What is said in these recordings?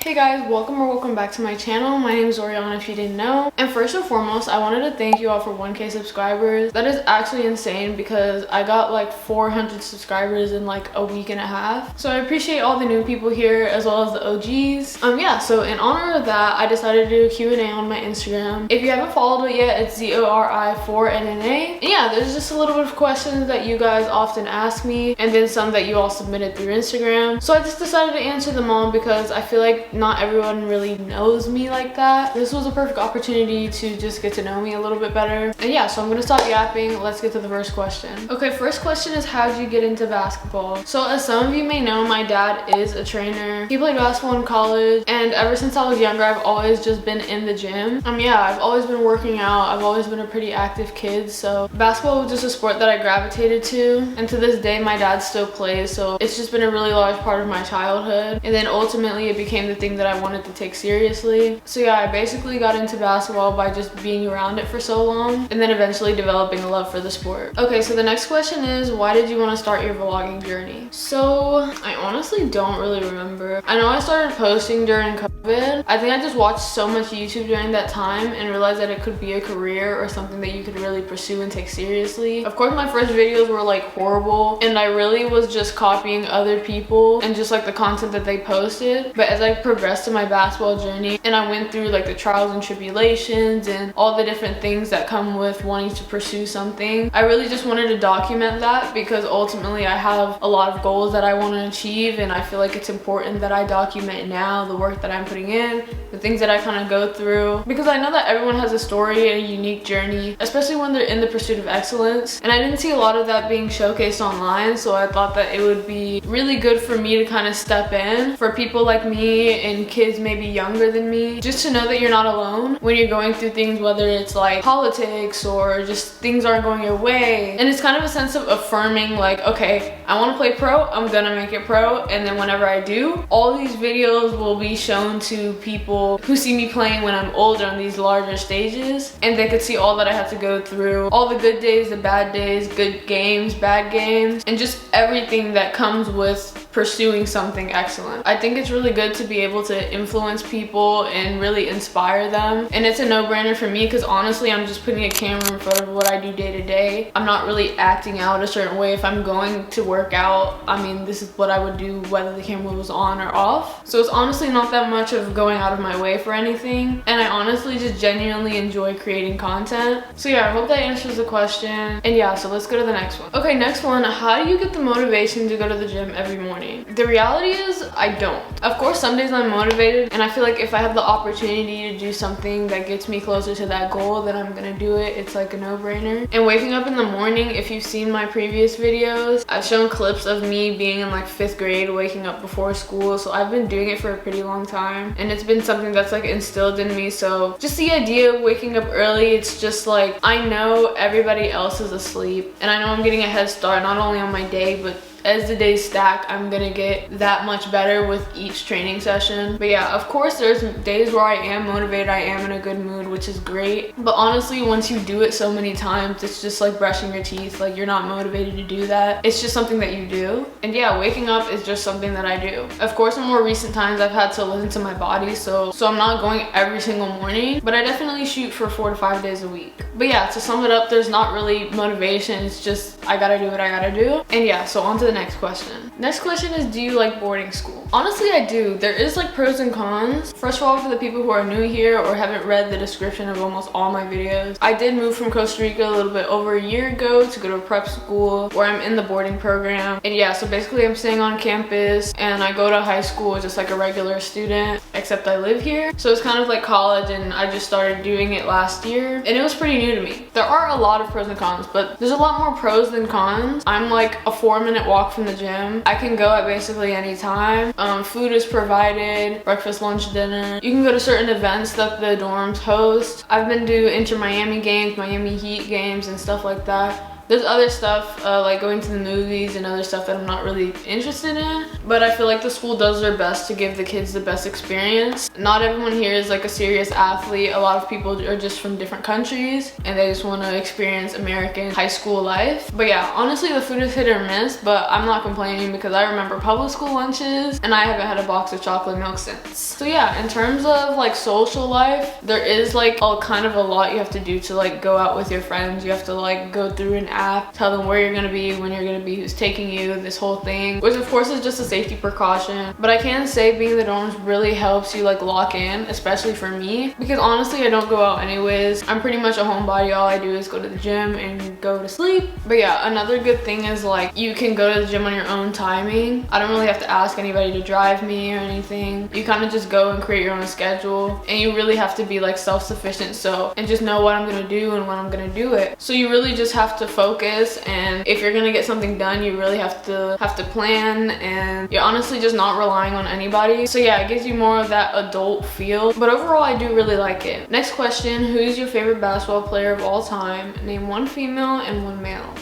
Hey guys, welcome back to my channel. My name is Oriana if you didn't know. And first and foremost, I wanted to thank you all for 1K subscribers. That is actually insane because I got like 400 subscribers in like a week and a half. So I appreciate all the new people here as well as the OGs. Yeah, so in honor of that, I decided to do a Q&A on my Instagram. If you haven't followed it yet, it's ZORI4NNA. And yeah, there's just a little bit of questions that you guys often ask me and then some that you all submitted through Instagram. So I just decided to answer them all because I feel like not everyone really knows me like that. This was a perfect opportunity to just get to know me a little bit better. And yeah, so I'm gonna stop yapping. Let's get to the first question. Okay, first question is, how did you get into basketball? So as some of you may know, my dad is a trainer. He played basketball in college, and ever since I was younger, I've always just been in the gym. Yeah, I've always been working out. I've always been a pretty active kid, so basketball was just a sport that I gravitated to. And to this day, my dad still plays, so it's just been a really large part of my childhood. And then ultimately, it became the thing that I wanted to take seriously. So yeah, I basically got into basketball by just being around it for so long and then eventually developing a love for the sport. Okay, so the next question is, why did you want to start your vlogging journey? So I honestly don't really remember. I know I started posting during COVID. I think I just watched so much YouTube during that time and realized that it could be a career or something that you could really pursue and take seriously. Of course, my first videos were like horrible and I really was just copying other people and just like the content that they posted. But as I progressed in my basketball journey and I went through like the trials and tribulations and all the different things that come with wanting to pursue something, I really just wanted to document that because ultimately I have a lot of goals that I want to achieve, and I feel like it's important that I document now the work that I'm putting in, the things that I kind of go through, because I know that everyone has a story and a unique journey, especially when they're in the pursuit of excellence. And I didn't see a lot of that being showcased online, so I thought that it would be really good for me to kind of step in for people like me and kids maybe younger than me, just to know that you're not alone when you're going through things, whether it's like politics or just things aren't going your way. And it's kind of a sense of affirming, like, okay, I want to play pro, I'm gonna make it pro, and then whenever I do, all these videos will be shown to people who see me playing when I'm older on these larger stages, and they could see all that I had to go through, all the good days, the bad days, good games, bad games, and just everything that comes with pursuing something excellent. I think it's really good to be able to influence people and really inspire them, and it's a no-brainer for me because honestly, I'm just putting a camera in front of what I do day to day. I'm not really acting out a certain way. If I'm going to work out, I mean, this is what I would do whether the camera was on or off. So it's honestly not that much of going out of my way for anything, and I honestly just genuinely enjoy creating content. So yeah, I hope that answers the question. And yeah, so let's go to the next one. Okay, next one, how do you get the motivation to go to the gym every morning? The reality is I don't. Of course, some days I'm motivated, and I feel like if I have the opportunity to do something that gets me closer to that goal, then I'm gonna do it. It's like a no-brainer. And waking up in the morning, if you've seen my previous videos, I've shown clips of me being in like 5th grade, waking up before school. So I've been doing it for a pretty long time, and it's been something that's like instilled in me. So just the idea of waking up early, it's just like, I know everybody else is asleep, and I know I'm getting a head start not only on my day, but as the days stack, I'm gonna get that much better with each training session. But yeah, of course, there's days where I am motivated, I am in a good mood, which is great. But honestly, once you do it so many times, it's just like brushing your teeth. Like, you're not motivated to do that. It's just something that you do. And yeah, waking up is just something that I do. Of course, in more recent times, I've had to listen to my body, so I'm not going every single morning, but I definitely shoot for 4 to 5 days a week. But yeah, to sum it up, there's not really motivation. It's just, I gotta do what I gotta do. And yeah, so on to the next question. Next question is, do you like boarding school? Honestly, I do. There is like pros and cons. First of all, for the people who are new here or haven't read the description of almost all my videos, I did move from Costa Rica a little bit over a year ago to go to a prep school where I'm in the boarding program. And yeah, so basically I'm staying on campus and I go to high school just like a regular student, except I live here. So it's kind of like college, and I just started doing it last year, and it was pretty new to me. There are a lot of pros and cons, but there's a lot more pros than cons. I'm like a 4-minute walk from the gym. I can go at basically any time. Food is provided, breakfast, lunch, dinner. You can go to certain events that the dorms host. I've been to Inter Miami games, Miami Heat games, and stuff like that. There's other stuff like going to the movies and other stuff that I'm not really interested in, but I feel like the school does their best to give the kids the best experience. Not everyone here is like a serious athlete. A lot of people are just from different countries and they just want to experience American high school life. But yeah, honestly the food is hit or miss, but I'm not complaining because I remember public school lunches and I haven't had a box of chocolate milk since. So yeah, in terms of like social life, there is like kind of a lot you have to do to like go out with your friends. You have to like go through an app, tell them where you're gonna be, when you're gonna be, who's taking you, this whole thing, which of course is just a safety precaution. But I can say being in the dorms really helps you like lock in, especially for me, because honestly I don't go out anyways. I'm pretty much a homebody. All I do is go to the gym and go to sleep. But yeah, another good thing is like you can go to the gym on your own timing. I don't really have to ask anybody to drive me or anything. You kind of just go and create your own schedule, and you really have to be like self-sufficient and just know what I'm gonna do and when I'm gonna do it. So you really just have to focus, and if you're gonna get something done, you really have to plan, and you're honestly just not relying on anybody. So yeah, it gives you more of that adult feel, but overall I do really like it. Next question, who's your favorite basketball player of all time? Name one female and one male.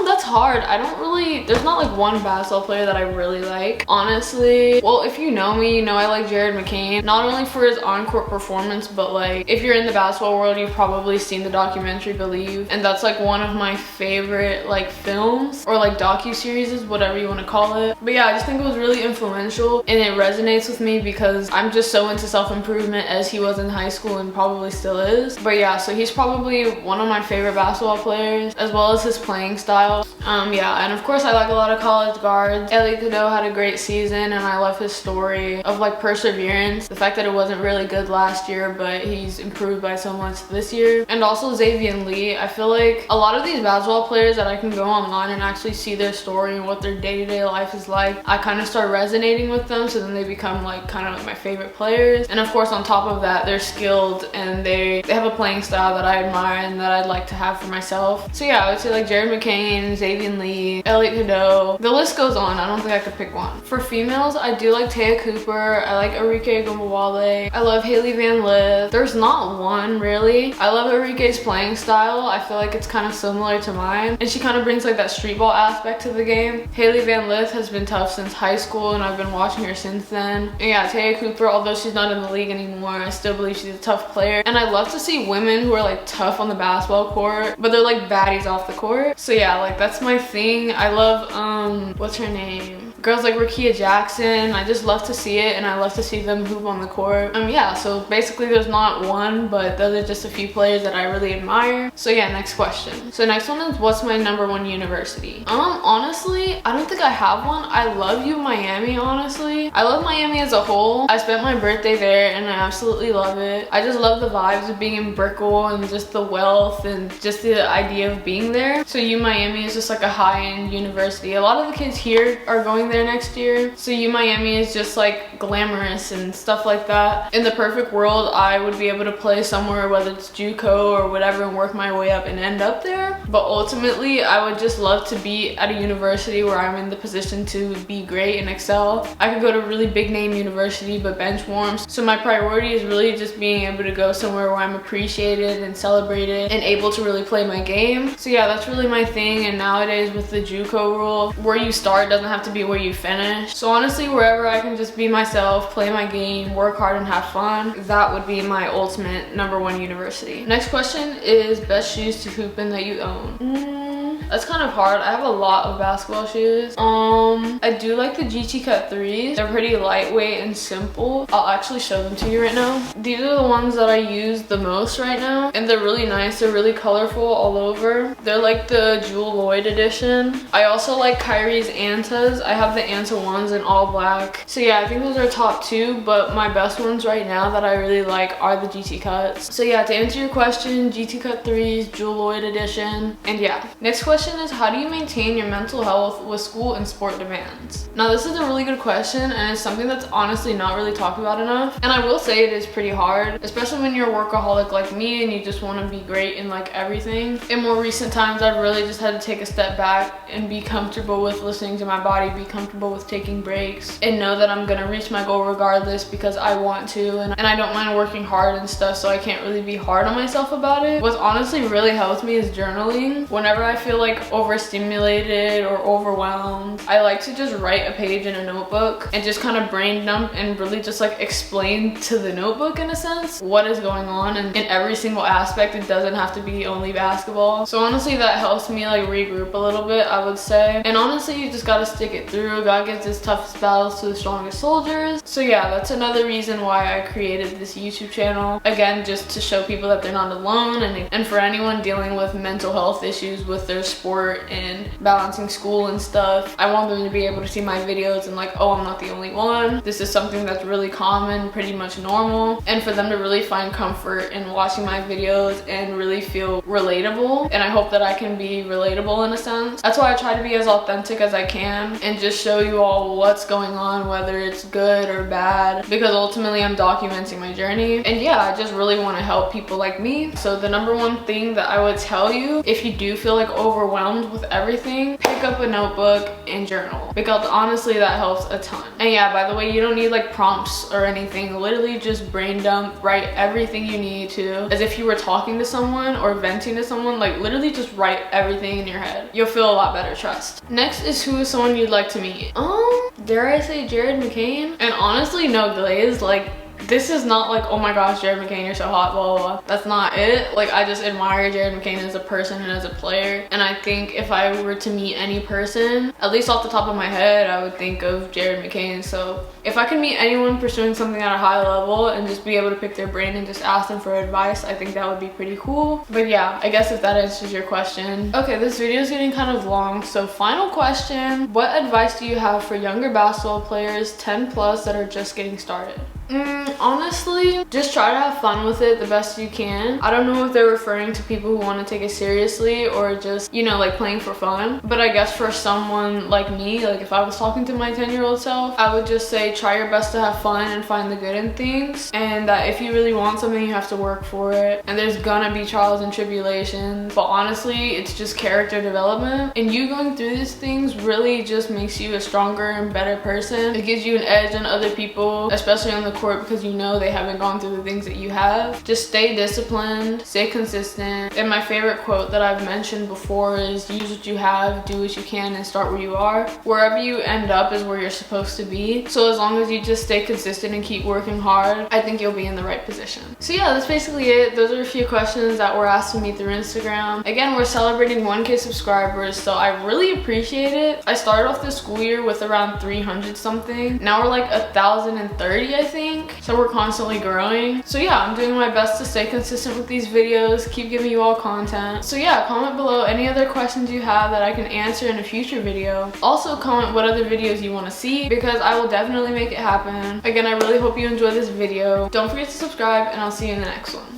That's hard. There's not like one basketball player that I really like, honestly. Well, if you know me, you know I like Jared McCain, not only for his on-court performance, but like if you're in the basketball world, you've probably seen the documentary Believe, and that's like one of my favorite like films or like docu-series, whatever you want to call it. But yeah, I just think it was really influential and it resonates with me because I'm just so into self-improvement, as he was in high school and probably still is. But yeah, so he's probably one of my favorite basketball players, as well as his playing style. Yeah, and of course I like a lot of college guards. Elliot Cadeau had a great season, and I love his story of like perseverance. The fact that it wasn't really good last year, but he's improved by so much this year. And also Xavier Lee. I feel like a lot of these basketball players that I can go online and actually see their story and what their day-to-day life is like, I kind of start resonating with them, so then they become like kind of like my favorite players. And of course on top of that, they're skilled and they have a playing style that I admire and that I'd like to have for myself. So yeah, I would say like Jared McCain, Xavier Lee, Elliot Cadeau. The list goes on. I don't think I could pick one. For females, I do like Taya Cooper. I like Arike Ogunbowale. I love Hailey Van Lith. There's not one really. I love Arike's playing style. I feel like it's kind of similar to mine, and she kind of brings like that street ball aspect to the game. Hailey Van Lith has been tough since high school, and I've been watching her since then. And yeah, Taya Cooper, although she's not in the league anymore, I still believe she's a tough player. And I love to see women who are like tough on the basketball court, but they're like baddies off the court. So yeah, like that's my thing. I love what's her name? Girls like Rakia Jackson. I just love to see it, and I love to see them hoop on the court. Yeah, so basically there's not one, but those are just a few players that I really admire. So yeah, next question. So next one is, what's my #1 university? Honestly, I don't think I have one. I love Miami, honestly. I love Miami as a whole. I spent my birthday there and I absolutely love it. I just love the vibes of being in Brickell and just the wealth and just the idea of being there. So Miami is just like a high-end university. A lot of the kids here are going there next year. So Miami is just like glamorous and stuff like that. In the perfect world, I would be able to play somewhere, whether it's JUCO or whatever, and work my way up and end up there. But ultimately, I would just love to be at a university where I'm in the position to be great and excel. I could go to a really big name university, but bench warms. So my priority is really just being able to go somewhere where I'm appreciated and celebrated and able to really play my game. So yeah, that's really my thing. And nowadays with the JUCO rule, where you start doesn't have to be where you finish. So honestly, wherever I can just be myself, play my game, work hard and have fun, that would be my ultimate #1 university. Next question is, best shoes to hoop in that you own. That's kind of hard. I have a lot of basketball shoes. I do like the GT Cut 3s. They're pretty lightweight and simple. I'll actually show them to you right now. These are the ones that I use the most right now, and they're really nice. They're really colorful all over. They're like the Jewel Lloyd edition. I also like Kyrie's Antas. I have the Anta ones in all black. So yeah, I think those are top 2, but my best ones right now that I really like are the GT Cuts. So yeah, to answer your question, GT Cut 3s, Jewel Lloyd edition. And yeah, next question is, how do you maintain your mental health with school and sport demands? Now this is a really good question, and it's something that's honestly not really talked about enough. And I will say it is pretty hard, especially when you're a workaholic like me and you just want to be great in like everything. In more recent times, I've really just had to take a step back and be comfortable with listening to my body, be comfortable with taking breaks, and know that I'm gonna reach my goal regardless because I want to, and I don't mind working hard and stuff, so I can't really be hard on myself about it. What's honestly really helped me is journaling. Whenever I feel like like overstimulated or overwhelmed, I like to just write a page in a notebook and just kind of brain dump and really just like explain to the notebook in a sense what is going on, and in every single aspect. It doesn't have to be only basketball. So honestly, that helps me like regroup a little bit, I would say. And honestly, you just gotta stick it through. God gives his toughest battles to the strongest soldiers. So yeah, that's another reason why I created this YouTube channel. Again, just to show people that they're not alone, and for anyone dealing with mental health issues with their sport and balancing school and stuff, I want them to be able to see my videos and like, oh, I'm not the only one. This is something that's really common, pretty much normal, and for them to really find comfort in watching my videos and really feel relatable. And I hope that I can be relatable in a sense. That's why I try to be as authentic as I can and just show you all what's going on, whether it's good or bad, because ultimately I'm documenting my journey. And yeah, I just really want to help people like me. So the number one thing that I would tell you, if you do feel like overwhelmed with everything, pick up a notebook and journal, because honestly that helps a ton. And yeah, by the way, you don't need like prompts or anything. Literally just brain dump, write everything you need to, as if you were talking to someone or venting to someone. Like literally just write everything in your head. You'll feel a lot better, trust. Next is, who is someone you'd like to meet? Dare I say Jared McCain? And honestly, no glaze, like this is not like, oh my gosh, Jared McCain, you're so hot, blah, blah, blah. That's not it. Like, I just admire Jared McCain as a person and as a player. And I think if I were to meet any person, at least off the top of my head, I would think of Jared McCain. So if I can meet anyone pursuing something at a high level and just be able to pick their brain and just ask them for advice, I think that would be pretty cool. But yeah, I guess if that answers your question. Okay, this video is getting kind of long. So final question, what advice do you have for younger basketball players 10 plus that are just getting started? Honestly, just try to have fun with it the best you can. I don't know if they're referring to people who want to take it seriously or just, you know, like playing for fun. But I guess for someone like me, like if I was talking to my 10-year-old self, I would just say try your best to have fun and find the good in things, and that if you really want something, you have to work for it, and there's gonna be trials and tribulations. But honestly, it's just character development, and you going through these things really just makes you a stronger and better person. It gives you an edge on other people, especially on the court, because you know they haven't gone through the things that you have. Just stay disciplined, stay consistent. And my favorite quote that I've mentioned before is, use what you have, do what you can, and start where you are. Wherever you end up is where you're supposed to be. So as long as you just stay consistent and keep working hard, I think you'll be in the right position. So yeah, that's basically it. Those are a few questions that were asked of me through Instagram. Again, we're celebrating 1K subscribers, so I really appreciate it. I started off this school year with around 300 something. Now we're like 1,030, I think. So we're constantly growing. So yeah, I'm doing my best to stay consistent with these videos, keep giving you all content. So yeah, comment below any other questions you have that I can answer in a future video. Also comment what other videos you want to see, because I will definitely make it happen. Again, I really hope you enjoyed this video. Don't forget to subscribe, and I'll see you in the next one.